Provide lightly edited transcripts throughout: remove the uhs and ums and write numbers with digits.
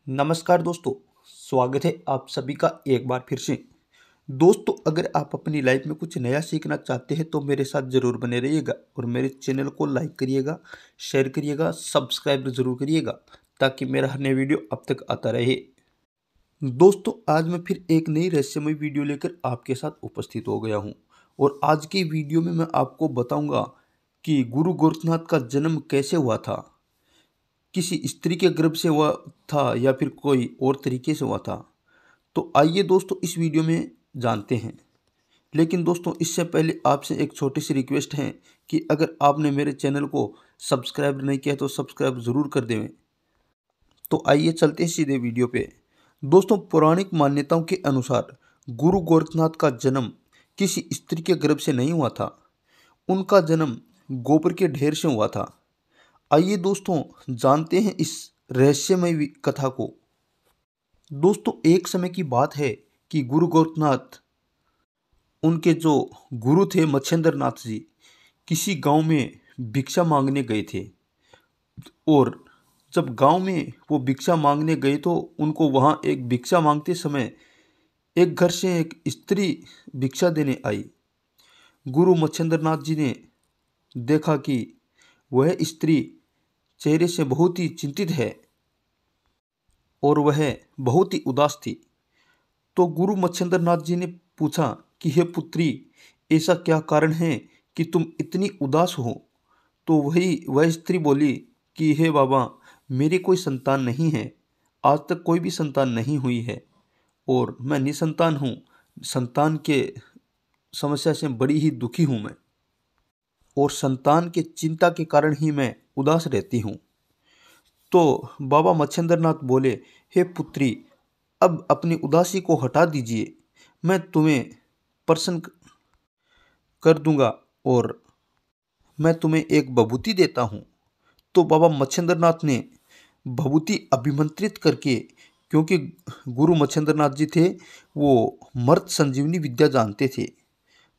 नमस्कार दोस्तों। स्वागत है आप सभी का एक बार फिर से। दोस्तों, अगर आप अपनी लाइफ में कुछ नया सीखना चाहते हैं तो मेरे साथ ज़रूर बने रहिएगा और मेरे चैनल को लाइक करिएगा, शेयर करिएगा, सब्सक्राइब ज़रूर करिएगा ताकि मेरा हर नया वीडियो अब तक आता रहे। दोस्तों, आज मैं फिर एक नई रहस्यमय वीडियो लेकर आपके साथ उपस्थित हो गया हूँ और आज की वीडियो में मैं आपको बताऊँगा कि गुरु गोरखनाथ का जन्म कैसे हुआ था, किसी स्त्री के गर्भ से हुआ था या फिर कोई और तरीके से हुआ था। तो आइए दोस्तों इस वीडियो में जानते हैं। लेकिन दोस्तों, इससे पहले आपसे एक छोटी सी रिक्वेस्ट है कि अगर आपने मेरे चैनल को सब्सक्राइब नहीं किया तो सब्सक्राइब ज़रूर कर दें। तो आइए चलते हैं सीधे वीडियो पे। दोस्तों, पौराणिक मान्यताओं के अनुसार गुरु गोरखनाथ का जन्म किसी स्त्री के गर्भ से नहीं हुआ था। उनका जन्म गोबर के ढेर से हुआ था। आइए दोस्तों जानते हैं इस रहस्यमय कथा को। दोस्तों, एक समय की बात है कि गुरु गोरखनाथ, उनके जो गुरु थे मच्छेंद्र नाथ जी, किसी गांव में भिक्षा मांगने गए थे। और जब गांव में वो भिक्षा मांगने गए तो उनको वहां एक भिक्षा मांगते समय एक घर से एक स्त्री भिक्षा देने आई। गुरु मच्छेंद्र नाथ जी ने देखा कि वह स्त्री चेहरे से बहुत ही चिंतित है और वह बहुत ही उदास थी। तो गुरु मच्छेंद्र नाथ जी ने पूछा कि हे पुत्री, ऐसा क्या कारण है कि तुम इतनी उदास हो। तो वह स्त्री बोली कि हे बाबा, मेरी कोई संतान नहीं है, आज तक कोई भी संतान नहीं हुई है और मैं निसंतान हूँ। संतान के समस्या से बड़ी ही दुखी हूँ मैं, और संतान के चिंता के कारण ही मैं उदास रहती हूँ। तो बाबा मच्छेंद्र नाथ बोले, हे पुत्री, अब अपनी उदासी को हटा दीजिए, मैं तुम्हें प्रसन्न कर दूंगा और मैं तुम्हें एक बभूति देता हूँ। तो बाबा मच्छेंद्र नाथ ने बभूति अभिमंत्रित करके, क्योंकि गुरु मच्छेंद्र नाथ जी थे वो मर्त संजीवनी विद्या जानते थे,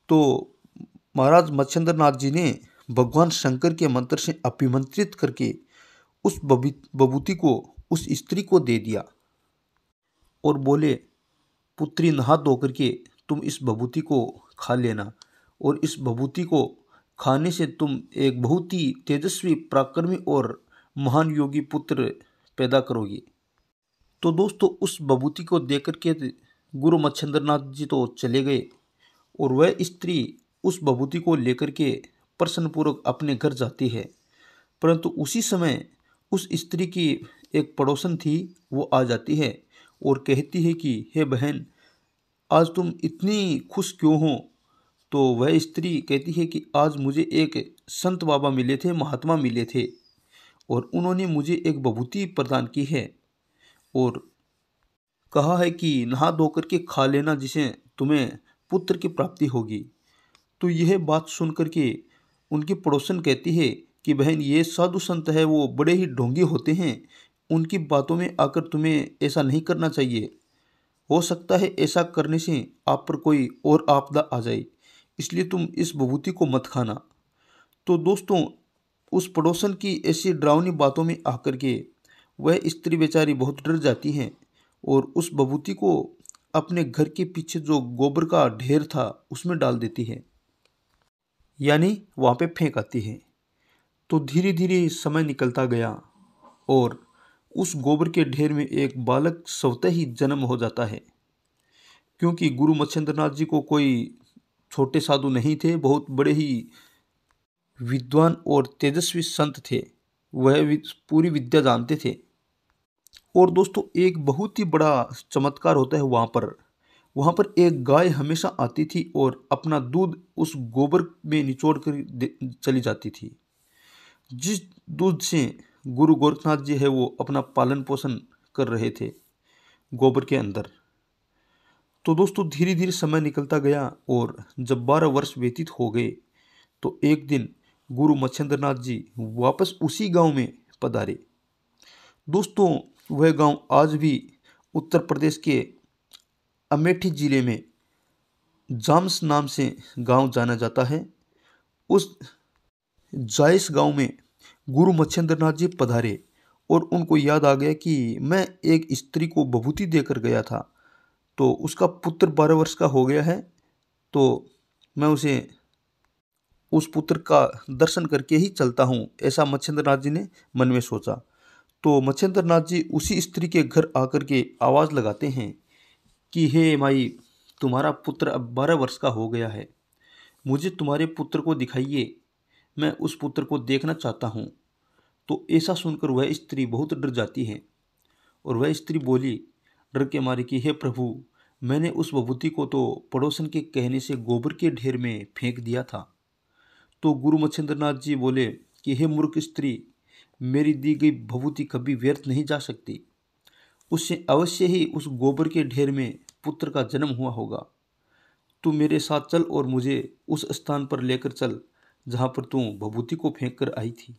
तो महाराज मच्छेंद्र नाथ जी ने भगवान शंकर के मंत्र से अभिमंत्रित करके उस बभूति को उस स्त्री को दे दिया और बोले, पुत्री, नहा धो करके तुम इस बभूति को खा लेना और इस बभूति को खाने से तुम एक बहुत ही तेजस्वी, पराक्रमी और महान योगी पुत्र पैदा करोगी। तो दोस्तों, उस बभूति को देकर के गुरु मच्छेंद्र नाथ जी तो चले गए और वह स्त्री उस बभूति को लेकर के प्रसन्नपूर्वक अपने घर जाती है। परंतु उसी समय उस स्त्री की एक पड़ोसन थी, वो आ जाती है और कहती है कि हे बहन, आज तुम इतनी खुश क्यों हो। तो वह स्त्री कहती है कि आज मुझे एक संत बाबा मिले थे, महात्मा मिले थे और उन्होंने मुझे एक बभूति प्रदान की है और कहा है कि नहा धो करके खा लेना, जिसे तुम्हें पुत्र की प्राप्ति होगी। तो यह बात सुन करके उनकी पड़ोसन कहती है कि बहन, ये साधु संत है, वो बड़े ही ढोंगी होते हैं, उनकी बातों में आकर तुम्हें ऐसा नहीं करना चाहिए। हो सकता है ऐसा करने से आप पर कोई और आपदा आ जाए, इसलिए तुम इस विभूति को मत खाना। तो दोस्तों, उस पड़ोसन की ऐसी डरावनी बातों में आकर के वह स्त्री बेचारी बहुत डर जाती है और उस विभूति को अपने घर के पीछे जो गोबर का ढेर था उसमें डाल देती है, यानी वहाँ पे फेंक आती है। तो धीरे धीरे समय निकलता गया और उस गोबर के ढेर में एक बालक स्वतः ही जन्म हो जाता है। क्योंकि गुरु मच्छेंद्र नाथ जी को कोई छोटे साधु नहीं थे, बहुत बड़े ही विद्वान और तेजस्वी संत थे, वह पूरी विद्या जानते थे। और दोस्तों, एक बहुत ही बड़ा चमत्कार होता है वहाँ पर एक गाय हमेशा आती थी और अपना दूध उस गोबर में निचोड़ कर चली जाती थी, जिस दूध से गुरु गोरखनाथ जी है वो अपना पालन पोषण कर रहे थे गोबर के अंदर। तो दोस्तों, धीरे धीरे समय निकलता गया और जब 12 वर्ष व्यतीत हो गए तो एक दिन गुरु मच्छेंद्र नाथ जी वापस उसी गांव में पधारे। दोस्तों, वह गांव आज भी उत्तर प्रदेश के अमेठी जिले में जाम्स नाम से गांव जाना जाता है। उस जायस गांव में गुरु मच्छेंद्र नाथ जी पधारे और उनको याद आ गया कि मैं एक स्त्री को बभूति देकर गया था, तो उसका पुत्र 12 वर्ष का हो गया है, तो मैं उस पुत्र का दर्शन करके ही चलता हूँ, ऐसा मच्छिंद्रनाथ जी ने मन में सोचा। तो मच्छिंद्रनाथ जी उसी स्त्री के घर आकर के आवाज़ लगाते हैं कि हे माई, तुम्हारा पुत्र अब 12 वर्ष का हो गया है, मुझे तुम्हारे पुत्र को दिखाइए, मैं उस पुत्र को देखना चाहता हूँ। तो ऐसा सुनकर वह स्त्री बहुत डर जाती है और वह स्त्री बोली डर के मारे कि हे प्रभु, मैंने उस विभूति को तो पड़ोसन के कहने से गोबर के ढेर में फेंक दिया था। तो गुरु मच्छिंद्रनाथ जी बोले कि हे मूर्ख स्त्री, मेरी दी गई विभूति कभी व्यर्थ नहीं जा सकती, उससे अवश्य ही उस गोबर के ढेर में पुत्र का जन्म हुआ होगा। तू मेरे साथ चल और मुझे उस स्थान पर लेकर चल जहाँ पर तू विभूति को फेंक कर आई थी।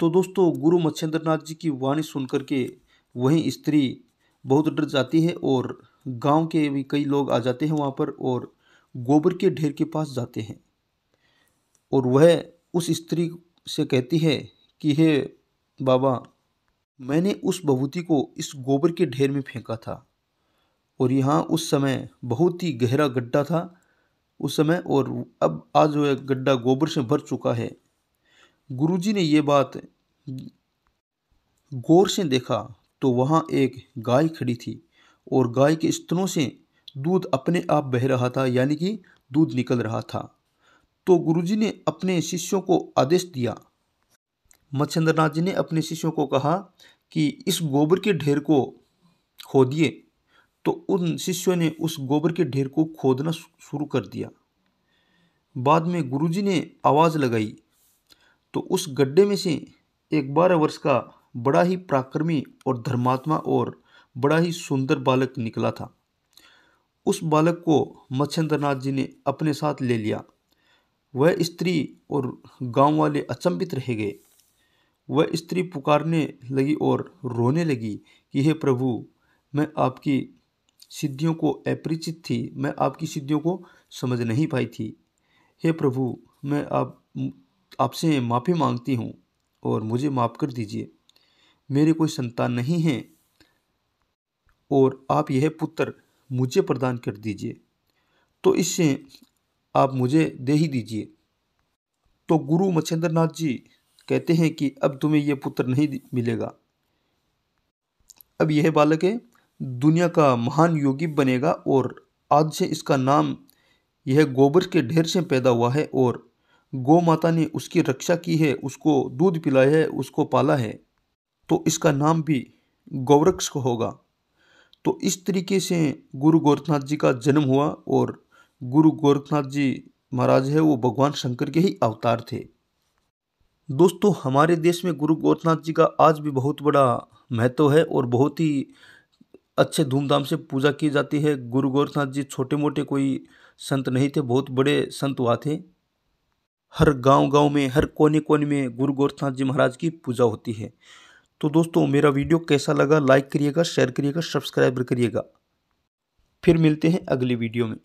तो दोस्तों, गुरु मच्छिंद्रनाथ जी की वाणी सुनकर के वही स्त्री बहुत डर जाती है और गांव के भी कई लोग आ जाते हैं वहाँ पर और गोबर के ढेर के पास जाते हैं और वह उस स्त्री से कहती है कि हे बाबा, मैंने उस विभूति को इस गोबर के ढेर में फेंका था और यहाँ उस समय बहुत ही गहरा गड्ढा था उस समय, और अब आज वह गड्ढा गोबर से भर चुका है। गुरुजी ने ये बात गौर से देखा तो वहाँ एक गाय खड़ी थी और गाय के स्तनों से दूध अपने आप बह रहा था, यानी कि दूध निकल रहा था। तो गुरुजी ने अपने शिष्यों को आदेश दिया, मच्छिंद्रनाथ जी ने अपने शिष्यों को कहा कि इस गोबर के ढेर को खोदिए। तो उन शिष्यों ने उस गोबर के ढेर को खोदना शुरू कर दिया। बाद में गुरुजी ने आवाज़ लगाई तो उस गड्ढे में से एक 12 वर्ष का बड़ा ही पराक्रमी और धर्मात्मा और बड़ा ही सुंदर बालक निकला था। उस बालक को मच्छिंद्रनाथ जी ने अपने साथ ले लिया। वह स्त्री और गांव वाले अचंभित रह गए। वह स्त्री पुकारने लगी और रोने लगी कि हे प्रभु, मैं आपकी सिद्धियों को अपरिचित थी, मैं आपकी सिद्धियों को समझ नहीं पाई थी। हे प्रभु, मैं आपसे माफ़ी मांगती हूँ और मुझे माफ़ कर दीजिए। मेरे कोई संतान नहीं है और आप यह पुत्र मुझे प्रदान कर दीजिए, तो इससे आप मुझे दे ही दीजिए। तो गुरु मच्छिंद्रनाथ जी कहते हैं कि अब तुम्हें यह पुत्र नहीं मिलेगा, अब यह बालक है दुनिया का महान योगी बनेगा और आज से इसका नाम, यह गोबर के ढेर से पैदा हुआ है और गौ माता ने उसकी रक्षा की है, उसको दूध पिलाया है, उसको पाला है, तो इसका नाम भी गौरक्ष होगा। तो इस तरीके से गुरु गोरखनाथ जी का जन्म हुआ और गुरु गोरखनाथ जी महाराज है वो भगवान शंकर के ही अवतार थे। दोस्तों, हमारे देश में गुरु गोरखनाथ जी का आज भी बहुत बड़ा महत्व है और बहुत ही अच्छे धूमधाम से पूजा की जाती है। गुरु गोरखनाथ जी छोटे मोटे कोई संत नहीं थे, बहुत बड़े संत हुआ थे। हर गांव में, हर कोने कोने में गुरु गोरखनाथ जी महाराज की पूजा होती है। तो दोस्तों, मेरा वीडियो कैसा लगा लाइक करिएगा, शेयर करिएगा, सब्सक्राइब करिएगा। फिर मिलते हैं अगली वीडियो में।